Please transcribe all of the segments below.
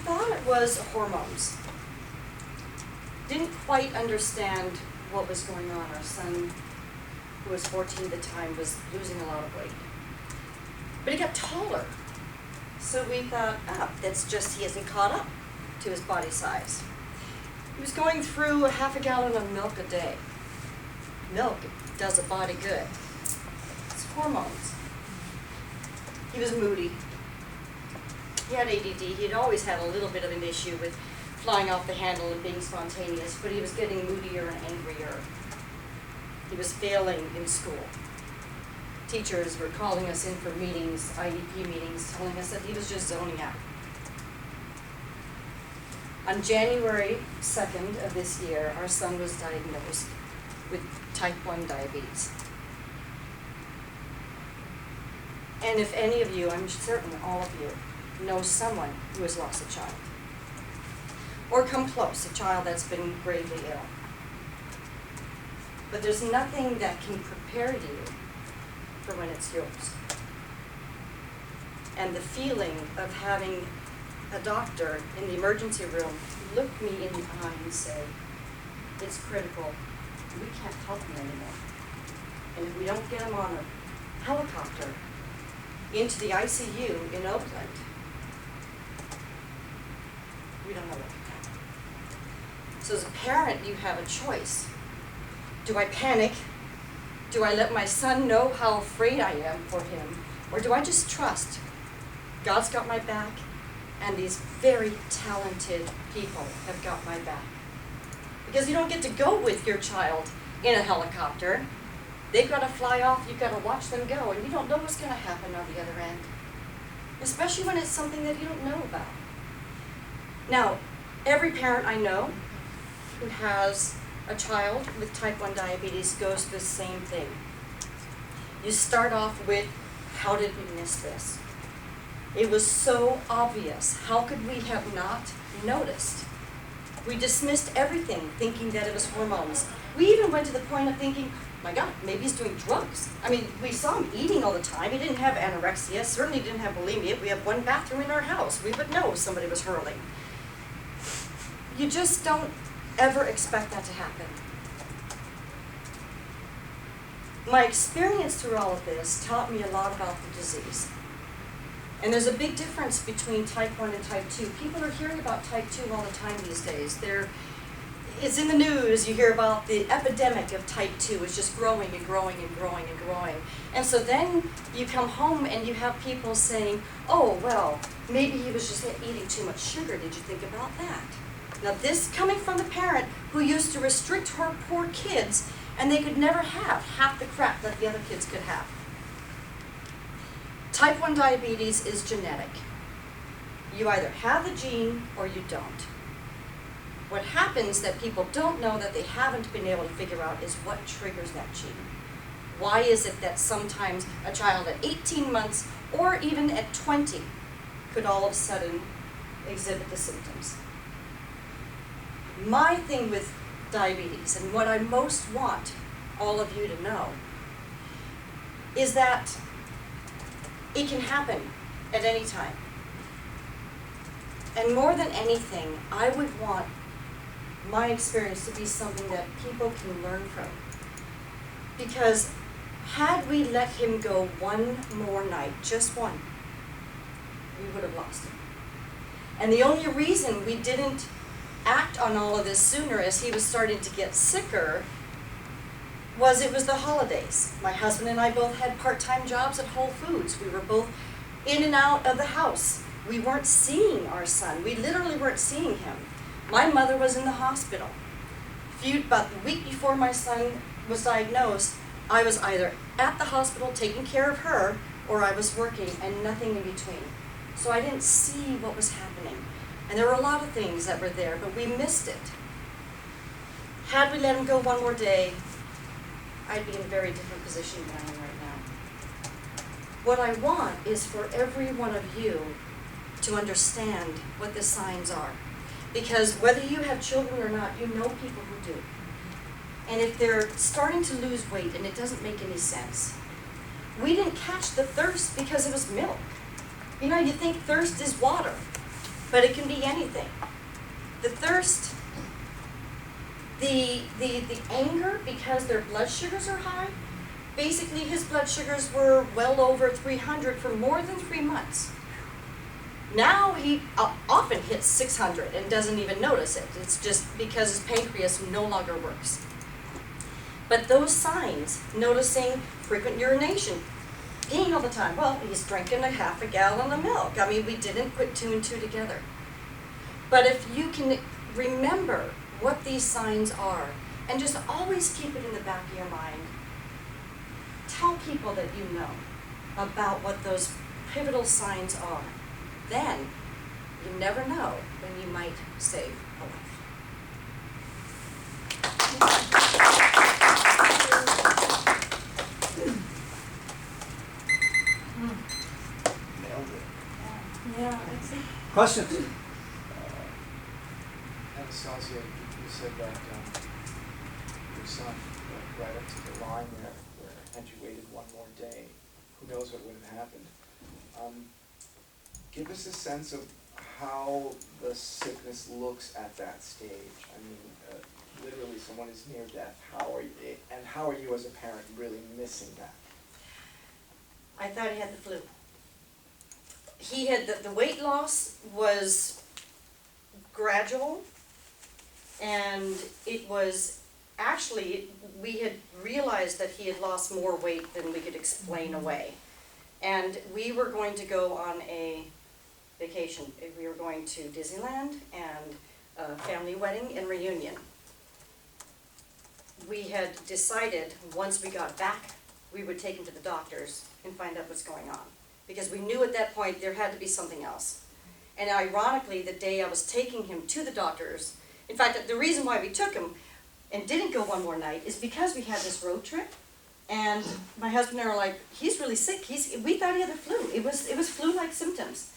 thought it was hormones. Didn't quite understand what was going on. Our son, who was 14 at the time, was losing a lot of weight. But he got taller. So we thought, that's just he hasn't caught up to his body size. He was going through a half a gallon of milk a day. Milk does a body good. It's hormones. He was moody. He had ADD. He had always had a little bit of an issue with flying off the handle and being spontaneous, but he was getting moodier and angrier. He was failing in school. Teachers were calling us in for meetings, IEP meetings, telling us that he was just zoning out. On January 2nd of this year, our son was diagnosed with type 1 diabetes. And if any of you, I'm certain all of you, know someone who has lost a child, or come close, a child that's been gravely ill. But there's nothing that can prepare you for when it's yours. And the feeling of having a doctor in the emergency room look me in the eye and say, it's critical, we can't help him anymore. And if we don't get him on a helicopter into the ICU in Oakland, we don't know what can happen. So as a parent, you have a choice. Do I panic? Do I let my son know how afraid I am for him? Or do I just trust God's got my back and these very talented people have got my back? Because you don't get to go with your child in a helicopter. They've got to fly off, you've got to watch them go, and you don't know what's going to happen on the other end. Especially when it's something that you don't know about. Now, every parent I know who has a child with type 1 diabetes goes through the same thing. You start off with, how did we miss this? It was so obvious. How could we have not noticed? We dismissed everything, thinking that it was hormones. We even went to the point of thinking, my God, maybe he's doing drugs. I mean, we saw him eating all the time. He didn't have anorexia, certainly didn't have bulimia. We have one bathroom in our house. We would know somebody was hurling. You just don't ever expect that to happen. My experience through all of this taught me a lot about the disease. And there's a big difference between type 1 and type 2. People are hearing about type 2 all the time these days. It's in the news. You hear about the epidemic of type 2 is just growing and growing and growing and growing. And so then you come home and you have people saying, oh, well, maybe he was just eating too much sugar. Did you think about that? Now this coming from the parent who used to restrict her poor kids, and they could never have half the crap that the other kids could have. Type 1 diabetes is genetic. You either have the gene or you don't. What happens that people don't know that they haven't been able to figure out is what triggers that gene. Why is it that sometimes a child at 18 months or even at 20 could all of a sudden exhibit the symptoms? My thing with diabetes, and what I most want all of you to know, is that it can happen at any time. And more than anything, I would want my experience to be something that people can learn from. Because had we let him go one more night, just one, we would have lost him. And the only reason we didn't act on all of this sooner as he was starting to get sicker was it was the holidays. My husband and I both had part-time jobs at Whole Foods. We were both in and out of the house. We weren't seeing our son. We literally weren't seeing him. My mother was in the hospital. About the week before my son was diagnosed, I was either at the hospital taking care of her or I was working, and nothing in between. So I didn't see what was happening. And there were a lot of things that were there, but we missed it. Had we let him go one more day, I'd be in a very different position than I am right now. What I want is for every one of you to understand what the signs are. Because whether you have children or not, you know people who do. And if they're starting to lose weight and it doesn't make any sense, we didn't catch the thirst because it was milk. You know, you think thirst is water. but it can be anything. The thirst, the anger because their blood sugars are high. Basically, his blood sugars were well over 300 for more than 3 months. Now he often hits 600 and doesn't even notice it. It's just because his pancreas no longer works. But those signs, noticing frequent urination, peeing all the time, well, he's drinking a half a gallon of milk. I mean, we didn't put 2 and 2 together. But if you can remember what these signs are, and just always keep it in the back of your mind, tell people that you know about what those pivotal signs are. Then, you never know when you might save a life. Nailed it. Yeah, that's it. Questions? Anastasia, you said that your son right up to the line there, where had you waited one more day, who knows what would have happened. Give us a sense of how the sickness looks at that stage. I mean, literally someone is near death. How are you as a parent really missing that? I thought he had the flu. He had, the weight loss was gradual, and it was actually, we had realized that he had lost more weight than we could explain away. And we were going to go on a vacation. We were going to Disneyland and a family wedding and reunion. We had decided once we got back, we would take him to the doctors and find out what's going on. Because we knew at that point there had to be something else. And ironically, the day I was taking him to the doctors, in fact, the reason why we took him and didn't go one more night is because we had this road trip. And my husband and I were like, he's really sick. We thought he had the flu. It was flu-like symptoms.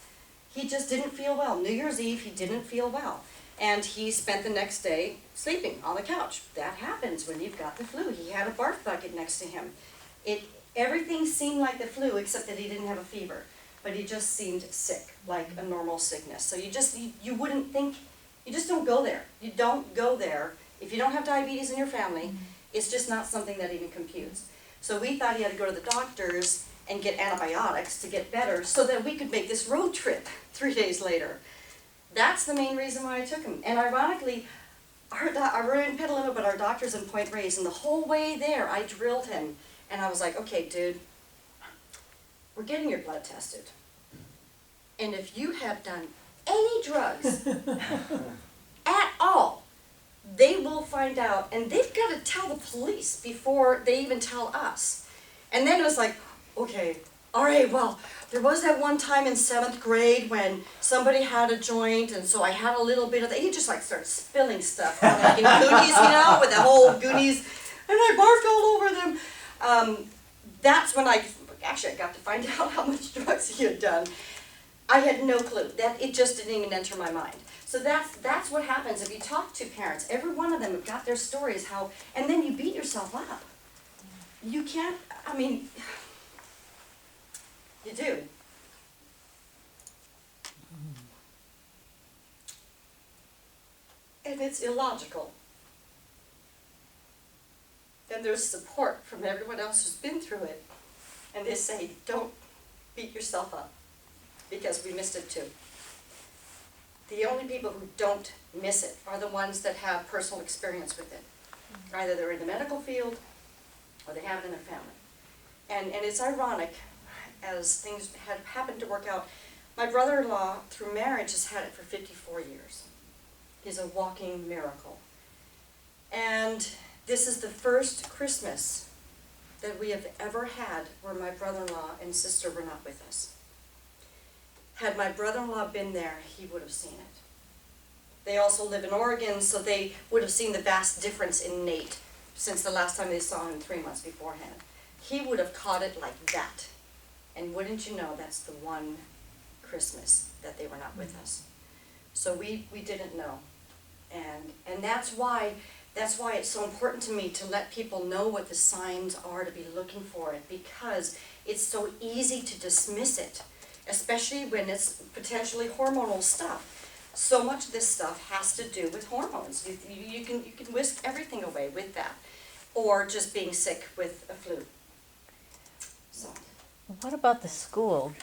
He just didn't feel well. New Year's Eve, he didn't feel well. And he spent the next day sleeping on the couch. That happens when you've got the flu. He had a barf bucket next to him. Everything seemed like the flu except that he didn't have a fever. But he just seemed sick, like a normal sickness. So you wouldn't think, you just don't go there. You don't go there. If you don't have diabetes in your family, it's just not something that even computes. So we thought he had to go to the doctors and get antibiotics to get better so that we could make this road trip 3 days later. That's the main reason why I took him. And ironically, we're in Petaluma, but our doctor's in Point Reyes, and the whole way there I drilled him. And I was like, okay, dude, we're getting your blood tested. And if you have done any drugs at all, they will find out, and they've got to tell the police before they even tell us. And then it was like, okay, all right, well, there was that one time in 7th grade when somebody had a joint, and so I had a little bit of that. He just like started spilling stuff, like in Goonies, you know, with the whole Goonies, and I barfed all over them. That's when I got to find out how much drugs he had done. I had no clue. It just didn't even enter my mind. So that's what happens if you talk to parents. Every one of them have got their stories, and then you beat yourself up. You can't, I mean, you do. And it's illogical. And there's support from everyone else who's been through it. And they say, don't beat yourself up, because we missed it too. The only people who don't miss it are the ones that have personal experience with it. Either they're in the medical field, or they have it in their family. And it's ironic, as things had happened to work out. My brother-in-law, through marriage, has had it for 54 years. He's a walking miracle. And this is the first Christmas that we have ever had where my brother-in-law and sister were not with us. Had my brother-in-law been there, he would have seen it. They also live in Oregon, so they would have seen the vast difference in Nate since the last time they saw him 3 months beforehand. He would have caught it like that. And wouldn't you know, that's the one Christmas that they were not with us. So we didn't know. And that's why it's so important to me to let people know what the signs are, to be looking for it, because it's so easy to dismiss it, especially when it's potentially hormonal stuff. so much of this stuff has to do with hormones. You can whisk everything away with that, or just being sick with a flu. So What about the school?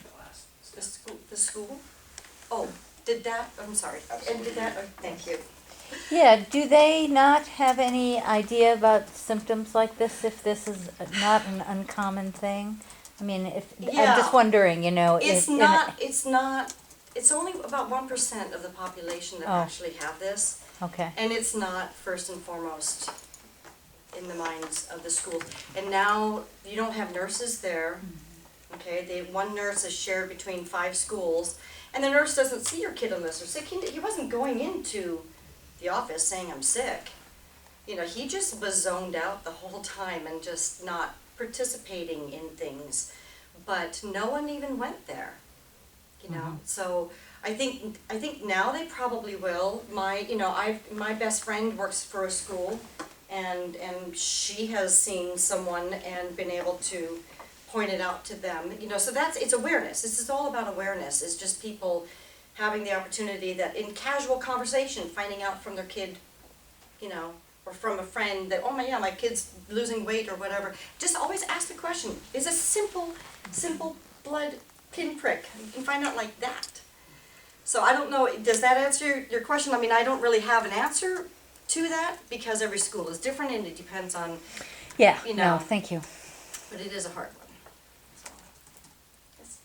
the school. Oh, did that? I'm sorry. And did that? Oh, thank you. Yeah, do they not have any idea about symptoms like this if this is not an uncommon thing? I mean, I'm just Yeah. wondering, you know, It's if, not. It's not. It's only about 1% of the population that Oh. actually have this, okay. and it's not first and foremost in the minds of the schools. And now you don't have nurses there. Okay, one nurse is shared between 5 schools, and the nurse doesn't see your kid unless they're sick. He wasn't going into the office saying I'm sick. You know, he just was zoned out the whole time and just not participating in things. But no one even went there. You know, so I think now they probably will. My best friend works for a school, and she has seen someone and been able to point it out to them. You know, so it's awareness. This is all about awareness. It's just people having the opportunity that in casual conversation, finding out from their kid, you know, or from a friend that, oh my kid's losing weight or whatever. Just always ask the question. It's a simple blood pinprick. You can find out like that. So I don't know, does that answer your question? I mean, I don't really have an answer to that because every school is different and it depends on, Yeah, you know. no, thank you. but it is a hard one. So, yes.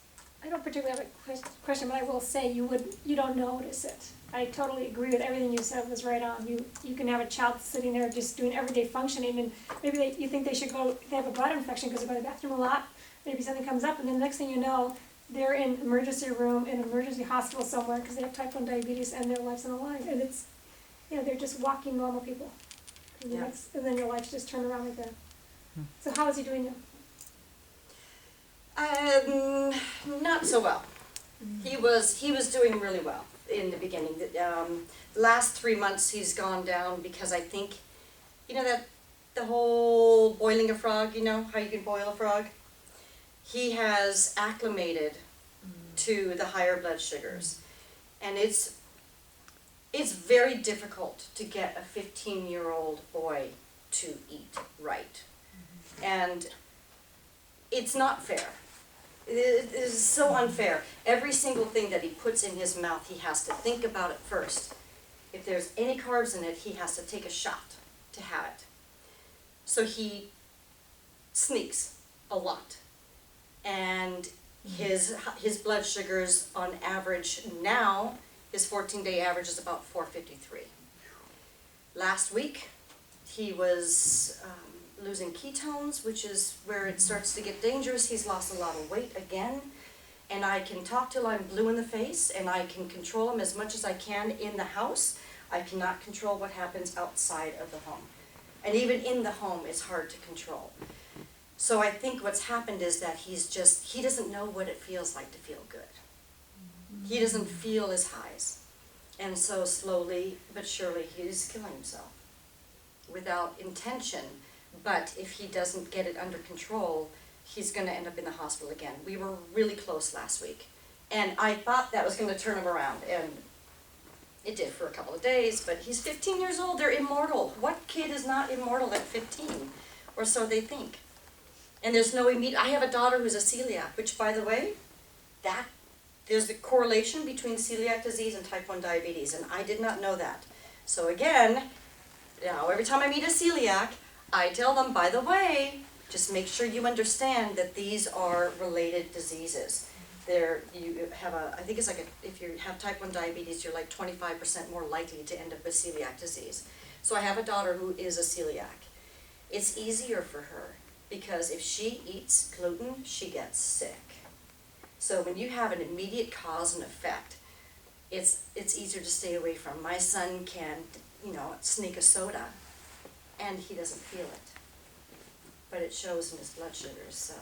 I don't particularly have a question, but I will say you don't notice it. I totally agree with everything you said was right on. You can have a child sitting there just doing everyday functioning, and maybe you think they have a bladder infection because they go to the bathroom a lot. Maybe something comes up, and then the next thing you know, they're in emergency room in an emergency hospital somewhere because they have type 1 diabetes and their life's on the line. And it's, they're just walking normal people. And, Yeah. and then your life's just turned around like that. So how is he doing now? Not so well. He was doing really well in the beginning. The last 3 months he's gone down because I think, that the whole boiling a frog, how you can boil a frog? He has acclimated to the higher blood sugars. And it's very difficult to get a 15-year-old boy to eat right. And it's not fair. It is so unfair. Every single thing that he puts in his mouth, he has to think about it first. If there's any carbs in it, he has to take a shot to have it. So he sneaks a lot. And his blood sugars on average now, his 14-day average is about 453. Last week, he was losing ketones, which is where it starts to get dangerous. He's lost a lot of weight again, and I can talk till I'm blue in the face, and I can control him as much as I can in the house. I cannot control what happens outside of the home. And even in the home, it's hard to control. So I think what's happened is that he doesn't know what it feels like to feel good. He doesn't feel his highs. And so slowly but surely he's killing himself without intention. But if he doesn't get it under control, he's going to end up in the hospital again. We were really close last week. And I thought that was going to turn him around. And it did for a couple of days. But he's 15 years old. They're immortal. What kid is not immortal at 15? Or so they think. And there's no immediate... I have a daughter who's a celiac, which, by the way, there's the correlation between celiac disease and type 1 diabetes. And I did not know that. So again, every time I meet a celiac, I tell them, by the way, just make sure you understand that these are related diseases. You have I think it's like if you have type 1 diabetes, you're like 25% more likely to end up with celiac disease. So I have a daughter who is a celiac. It's easier for her because if she eats gluten, she gets sick. So when you have an immediate cause and effect, it's easier to stay away from. My son can, sneak a soda, and he doesn't feel it. But it shows in his blood sugars, so.